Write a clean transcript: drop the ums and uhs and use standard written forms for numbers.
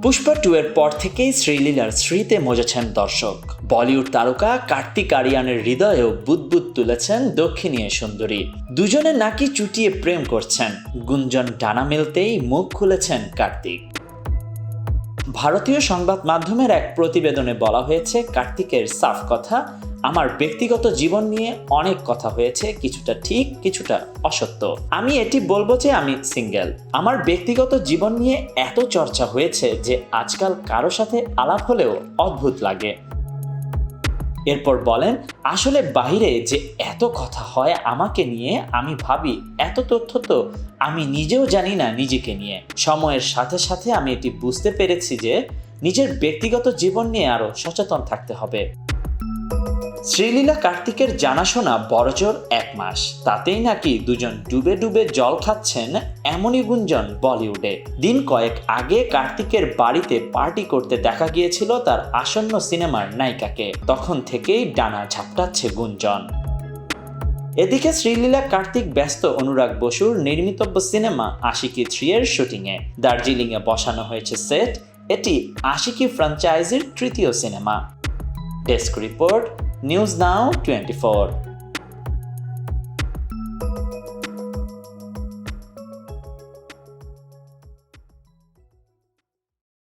পুষ্পা 2 এর পর থেকেই শ্রীলীলার স্মৃতিতে মজেছেন দর্শক। বলিউড তারকা কার্তিক আরিয়ানের হৃদয়েও বুদবুদ তুলেছেন দক্ষিণী এ সুন্দরী। দুজনে নাকি চুটিয়ে প্রেম করছেন, গুঞ্জন ডানা মেলতেই মুখ খুলেছেন কার্তিক। ভারতীয় সংবাদ মাধ্যমের এক প্রতিবেদনে বলা হয়েছে, কার্তিকের সাফ কথা, আমার ব্যক্তিগত জীবন নিয়ে অনেক কথা হয়েছে, কিছুটা ঠিক কিছুটা অসত্য। আমি এটি বলবো যে আমি সিঙ্গেল। আমার ব্যক্তিগত জীবন নিয়ে এত চর্চা হয়েছে যে আজকাল কারো সাথে আলাপ হলেও অদ্ভুত লাগে। এরপর বলেন, আসলে বাইরে যে এত কথা হয় আমাকে নিয়ে, আমি ভাবি এত তথ্য তো আমি নিজেও জানি না নিজেকে নিয়ে। সময়ের সাথে সাথে আমি এটি বুঝতে পেরেছি যে নিজের ব্যক্তিগত জীবন নিয়ে আরো সচেতন থাকতে হবে। শ্রীলীলা কার্তিকের জানাশোনা বড়জোর 1 মাস, তাতেই নাকি দুজন ডুবে ডুবে জল খাচ্ছেন, এমনই গুঞ্জন বলিউডে। দিন কয়েক আগে কার্তিকের বাড়িতে পার্টি করতে দেখা গিয়েছিল তার আসন্ন সিনেমার নায়িকাকে। তখন থেকেই ডানা ঝাপটাচ্ছে গুঞ্জন। এদিকে শ্রীলীলা কার্তিক ব্যস্ত অনুরাগ বসুর নির্মিতব্য সিনেমা আশিকি 3 এর শুটিংয়ে। দার্জিলিংয়ে বসানো হয়েছে সেট। এটি আশিকি ফ্র্যাঞ্চাইজির 3য় সিনেমা। Desk report, news now 24।